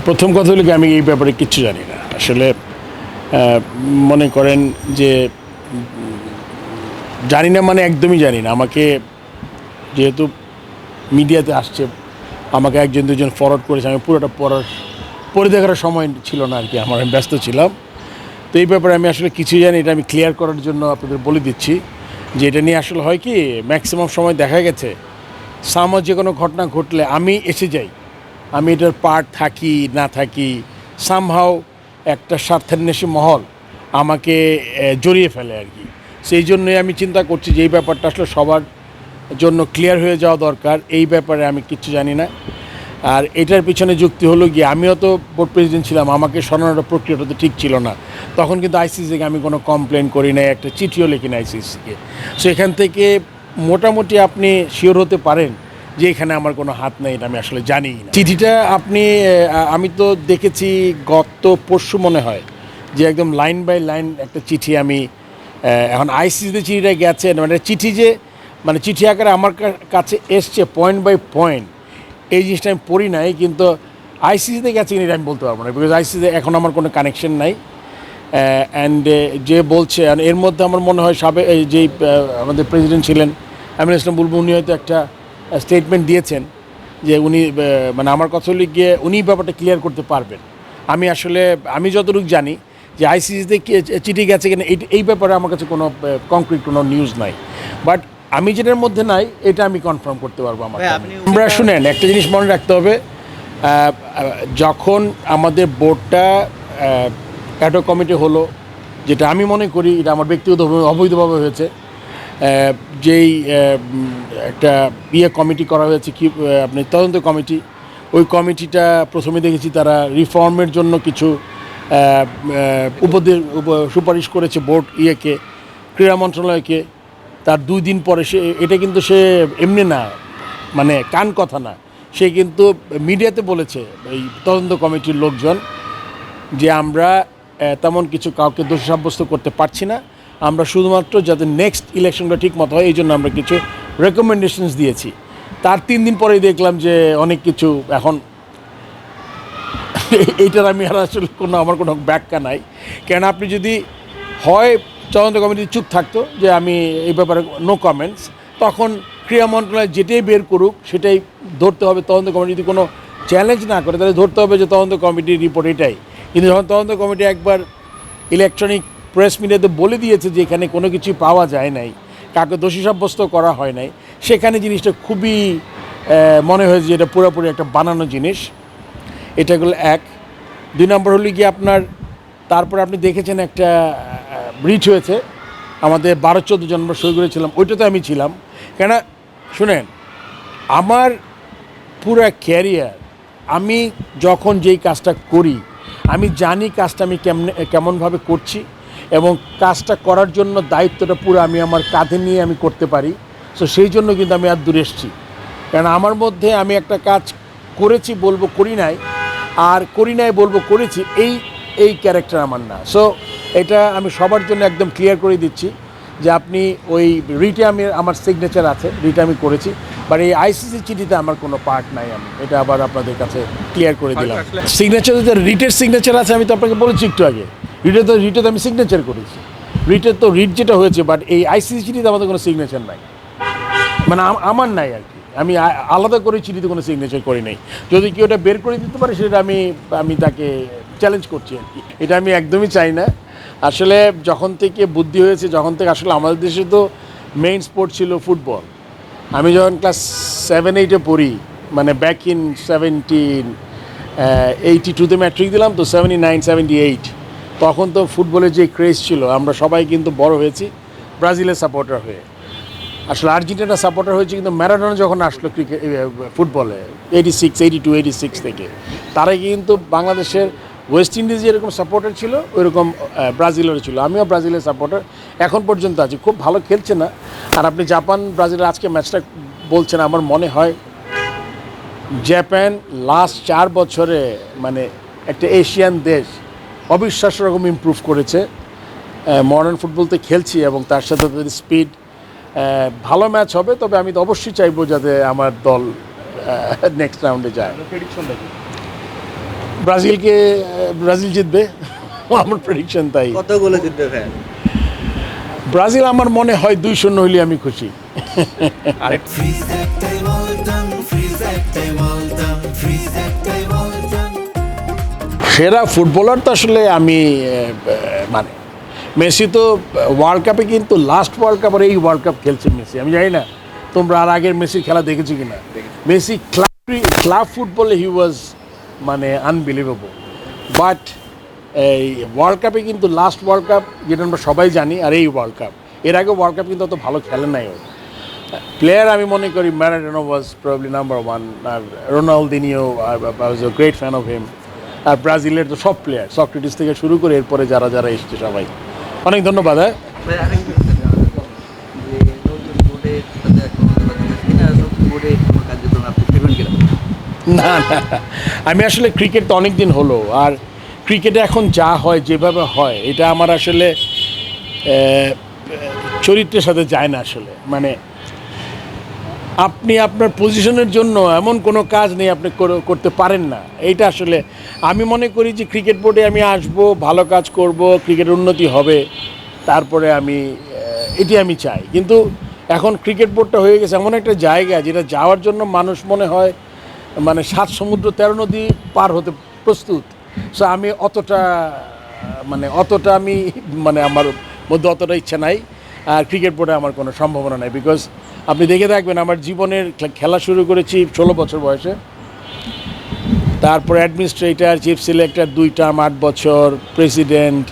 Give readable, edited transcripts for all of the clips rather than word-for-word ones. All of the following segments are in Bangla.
প্রথম কথা হলো কি আমি এই ব্যাপারে কিচ্ছু জানি না আসলে। মনে করেন যে জানি না মানে একদমই জানি না। আমাকে যেহেতু মিডিয়াতে আসছে, আমাকে একজন দুজন ফরওয়ার্ড করেছে, আমি পুরোটা পড়ে দেখার সময় ছিল না আর কি, আমি ব্যস্ত ছিলাম। তো এই ব্যাপারে আমি আসলে কিছু জানি, এটা আমি ক্লিয়ার করার জন্য আপনাদের বলে দিচ্ছি যে এটা নিয়ে আসলে হয় কি, ম্যাক্সিমাম সময় দেখা গেছে সামার যে কোনো ঘটনা ঘটলে আমি এসে যাই, আমি এটার পার্ট থাকি না থাকি, সামহাও একটা স্বার্থান্বেষী মহল আমাকে জড়িয়ে ফেলে আর কি। সেই জন্যই আমি চিন্তা করছি যে এই ব্যাপারটা আসলে সবার জন্য ক্লিয়ার হয়ে যাওয়া দরকার। এই ব্যাপারে আমি কিচ্ছু জানি না। আর এটার পিছনে যুক্তি হলো গিয়ে আমিও তো বোর্ড প্রেসিডেন্ট ছিলাম, আমাকে সরানোর প্রক্রিয়াটা তো ঠিক ছিল না। তখন কিন্তু আইসিসিকে আমি কোনো কমপ্লেন করি নাই, একটা চিঠিও লিখি না আইসিসিকে। সো এখান থেকে মোটামুটি আপনি শিওর হতে পারেন যে এখানে আমার কোনো হাত নেই, এটা আমি আসলে জানিই না। চিঠিটা আমি তো দেখেছি গত পরশু মনে হয়, যে একদম লাইন বাই লাইন একটা চিঠি আমি এখন আইসিসিতে চিঠিটা গেছে, মানে চিঠি আকারে আমার কাছে এসছে পয়েন্ট বাই পয়েন্ট। এই জিনিসটা আমি পড়ি নাই, কিন্তু আইসিসিতে গেছে কিনা এটা আমি বলতে পারবো না, বিকজ আইসিসিতে এখন আমার কোনো কানেকশন নাই। অ্যান্ড যে বলছে এর মধ্যে আমার মনে হয় যেই আমাদের প্রেসিডেন্ট ছিলেন আমিনুল ইসলাম বুলবুল, উনি হয়তো একটা স্টেটমেন্ট দিয়েছেন যে উনি মানে আমার কথা হলে গিয়ে উনি ব্যাপারটা ক্লিয়ার করতে পারবেন। আমি যতটুকু জানি যে আইসিসিতে চিঠি গেছে কিনা এই ব্যাপারে আমার কাছে কোনো কংক্রিট কোনো নিউজ নাই। বাট আমি যেটার মধ্যে নাই এটা আমি কনফার্ম করতে পারবো। আমরা শুনেন, একটা জিনিস মনে রাখতে হবে, যখন আমাদের বোর্ডটা অ্যাডহক কমিটি হলো, যেটা আমি মনে করি এটা আমার ব্যক্তিগতভাবে অবৈধভাবে হয়েছে, যেই একটা কমিটি করা হয়েছে কি আপনি তদন্ত কমিটি, ওই কমিটিটা প্রথমে দেখেছি তারা রিফর্মের জন্য কিছু সুপারিশ করেছে বোর্ড ক্রীড়া মন্ত্রণালয়কে। তার 2 দিন পরে এটা কিন্তু সে এমনি না, মানে কান কথা না, সে কিন্তু মিডিয়াতে বলেছে এই তদন্ত কমিটির লোকজন যে আমরা তেমন কিছু কাউকে দোষী সাব্যস্ত করতে পারছি না, আমরা শুধুমাত্র যাতে নেক্সট ইলেকশনটা ঠিক মতো হয় এই জন্য আমরা কিছু রেকমেন্ডেশনস দিয়েছি। তার 3 দিন পরেই দেখলাম যে অনেক কিছু এখন এইটার আমি আর আসলে আমার কোনো ব্যাখ্যা নাই। কেন আপনি যদি হয় তদন্ত কমিটি চুপ থাকতো যে আমি এই ব্যাপারে নো কমেন্টস, তখন ক্রীড়া মন্ত্রণালয় যেটাই বের করুক সেটাই ধরতে হবে। তদন্ত কমিটি যদি কোনো চ্যালেঞ্জ না করে তাহলে ধরতে হবে যে তদন্ত কমিটির রিপোর্ট এটাই। কিন্তু যখন তদন্ত কমিটি একবার ইলেকট্রনিক প্রেস মিডিয়াতে বলে দিয়েছে যে এখানে কোনো কিছুই পাওয়া যায় নাই, কাউকে দোষী সাব্যস্ত করা হয় নাই, সেখানে জিনিসটা খুবই মনে হয়েছে যে এটা পুরোপুরি একটা বানানো জিনিস। এটাগুলো 1। 2 নম্বর হলো গিয়ে তারপর আপনি দেখেছেন একটা ব্রিচ হয়েছে, আমাদের 12-14 জন আমরা সই করেছিলাম, ওইটাতে আমি ছিলাম। কেন শুনেন, আমার পুরো ক্যারিয়ার আমি যখন যেই কাজটা করি আমি জানি কাজটা আমি কেমনভাবে করছি, এবং কাজটা করার জন্য দায়িত্বটা পুরো আমি আমার কাঁধে নিয়ে আমি করতে পারি। সো সেই জন্য কিন্তু আমি আর দূরে এসেছি। কারণ আমার মধ্যে আমি একটা কাজ করেছি বলবো করি নাই, আর করি নাই বলবো করেছি, এই ক্যারেক্টার আমার না। সো এটা আমি সবার জন্য একদম ক্লিয়ার করে দিচ্ছি যে আপনি ওই রিটে আমার সিগনেচার আছে, রিটে আমি করেছি, বাট এই আইসিসি চিঠিতে আমার কোনো পার্ট নাই। আমি এটা আবার আপনাদের কাছে ক্লিয়ার করে দিলাম। সিগনেচার রিটের সিগনেচার আছে, আমি তো আপনাকে বলেছি একটু আগে, রিটে তো আমি সিগনেচার করেছি, রিট যেটা হয়েছে, বাট এই আইসিসি চিঠিতে আমাদের কোনো সিগনেচার নাই, মানে আমার নাই আর কি। আমি আলাদা করে চিঠিতে কোনো সিগনেচার করি নাই। যদি কেউ ওটা বের করে দিতে পারে সেটা আমি তাকে চ্যালেঞ্জ করছি আর কি। এটা আমি একদমই চাই না। আসলে যখন থেকে বুদ্ধি হয়েছে, যখন থেকে আসলে আমাদের দেশে তো মেইন স্পোর্ট ছিল ফুটবল। আমি যখন ক্লাস 7-8-এ পড়ি, মানে ব্যাক ইন 1782-তে ম্যাট্রিক দিলাম, তো 79-78 তখন তো ফুটবলের যে ক্রেজ ছিল, আমরা সবাই কিন্তু বড় হয়েছি ব্রাজিলের সাপোর্টার হয়ে। আসলে আর্জেন্টিনা সাপোর্টার হয়েছে কিন্তু ম্যারাডোনা যখন আসলো ফুটবলে 86 থেকে, তারাই কিন্তু বাংলাদেশের ওয়েস্ট ইন্ডিজ যেরকম সাপোর্টার ছিল ওইরকম ব্রাজিলেরও ছিল। আমিও ব্রাজিলের সাপোর্টার এখন পর্যন্ত আছি। খুব ভালো খেলছে না। আর আপনি জাপান ব্রাজিলের আজকে ম্যাচটা বলছেন, আমার মনে হয় জাপান লাস্ট 4 বছরে মানে একটা এশিয়ান দেশ অবিশ্বাস্য রকম ইমপ্রুভ করেছে। মডার্ন ফুটবলতে খেলছি এবং তার সাথে তাদের স্পিড, ভালো ম্যাচ হবে। তবে আমি তো অবশ্যই চাইবো যাতে আমার দল নেক্সট রাউন্ডে যায়। ব্রাজিল জিতবে আমার প্রেডিকশন তাই। কত গোলে জিতবে ভাই? ব্রাজিল আমার মনে হয় 2-0 হইলে আমি খুশি। আরেক সেরা ফুটবলার তো আসলে আমি মানে মেসি তো ওয়ার্ল্ড কাপে কিন্তু লাস্ট ওয়ার্ল্ড কাপ আর এই ওয়ার্ল্ড কাপ খেলছে মেসি। আমি জানি না তোমরা আর আগের মেসির খেলা দেখেছো কিনা। মেসি ক্লাব ফুটবলে হি ওয়াজ মানে আনবিলিভেবল, বাট এই ওয়ার্ল্ড কাপে কিন্তু লাস্ট ওয়ার্ল্ড কাপ যেটা আমরা সবাই জানি আর এই ওয়ার্ল্ড কাপ, এর আগে ওয়ার্ল্ড কাপ কিন্তু অত ভালো খেলে নাই ও। প্লেয়ার আমি মনে করি Maradona was probably number one, আর Ronaldinho I was a great fan of him. আর ব্রাজিলের তো সব প্লেয়ার সক্রেটিস থেকে শুরু করে এরপরে যারা যারা এসছে সবাই অনেক ধন্যবাদ। হ্যাঁ ভাই আরেক বিষয় যে নতুন বোর্ডের সাথে এখন যোগাযোগ আছে কিনা, নতুন বোর্ডে কোনো কার্যক্রম আপনি ফিরবেন কিনা? না না, আমি আসলে ক্রিকেট তো অনেক দিন হলো, আর ক্রিকেটে এখন যা হয় যেভাবে হয় এটা আমার আসলে চরিত্রের সাথে যায় না আসলে। মানে আপনি আপনার পজিশনের জন্য এমন কোনো কাজ নেই আপনি করতে পারেন না, এইটা আসলে আমি মনে করি যে ক্রিকেট বোর্ডে আমি আসব, ভালো কাজ করব, ক্রিকেটের উন্নতি হবে, তারপরে আমি এটি আমি চাই। কিন্তু এখন ক্রিকেট বোর্ডটা হয়ে গেছে এমন একটা জায়গা যেটা যাওয়ার জন্য মানুষ মনে হয় মানে 7 সমুদ্র 13 নদী পার হতে প্রস্তুত। সো আমি অতটা আমি মানে আমার মধ্যে অতটা ইচ্ছা নাই, আর ক্রিকেট বোর্ডে আমার কোনো সম্ভাবনা নাই। বিকজ আপনি দেখে থাকবেন আমার জীবনের খেলা শুরু করেছি 16 বছর বয়সে, তারপর অ্যাডমিনিস্ট্রেটর, চিফ সিলেক্টর 2 টার্ম 8 বছর, প্রেসিডেন্ট,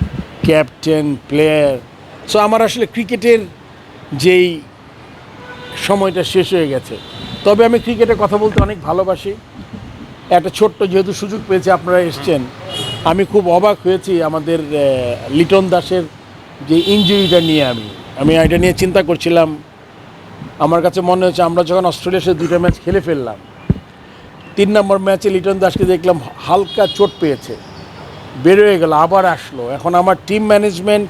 ক্যাপ্টেন, প্লেয়ার। সো আমার আসলে ক্রিকেটের যেই সময়টা শেষ হয়ে গেছে। তবে আমি ক্রিকেটে কথা বলতে অনেক ভালোবাসি। একটা ছোট্ট যেহেতু সুযোগ পেয়েছি আপনারা এসছেন, আমি খুব অবাক হয়েছি আমাদের লিটন দাসের যে ইনজুরিটা নিয়ে। আমি এটা নিয়ে চিন্তা করছিলাম। আমার কাছে মনে হচ্ছে আমরা যখন অস্ট্রেলিয়ার সাথে 2টা ম্যাচ খেলে ফেললাম, 3 নম্বর ম্যাচে লিটন দাসকে দেখলাম হালকা চোট পেয়েছে, বের হয়ে গেল, আবার আসলো। এখন আমার টিম ম্যানেজমেন্ট,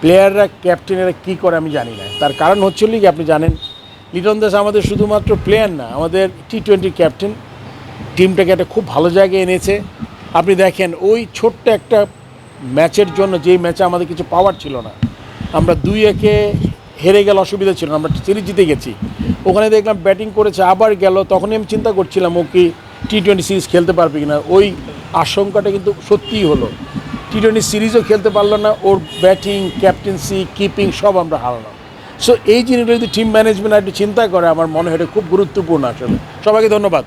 প্লেয়াররা, ক্যাপ্টেনেরা কী করে আমি জানি না। তার কারণ হচ্ছিল কি আপনি জানেন, লিটন দাস আমাদের শুধুমাত্র প্লেয়ার না, আমাদের T20 ক্যাপ্টেন, টিমটাকে একটা খুব ভালো জায়গায় এনেছে। আপনি দেখেন ওই ছোট্ট একটা ম্যাচের জন্য, যেই ম্যাচে আমাদের কিছু পাওয়ার ছিল না, আমরা 2-1 হেরে গেল, অসুবিধা ছিল না, আমরা সিরিজ জিতে গেছি। ওখানে দেখলাম ব্যাটিং করেছে, আবার গেল। তখনই আমি চিন্তা করছিলাম ও কি T20 সিরিজ খেলতে পারবে কিনা। ওই আশঙ্কাটা কিন্তু সত্যিই হলো। T20 সিরিজও খেলতে পারলো না, ওর ব্যাটিং, ক্যাপ্টেন্সি, কিপিং সব আমরা হারালাম। সো এই জিনিসটা যদি টিম ম্যানেজমেন্ট একটু চিন্তা করে, আমার মনে হয় এটা খুব গুরুত্বপূর্ণ আসলে। সবাইকে ধন্যবাদ।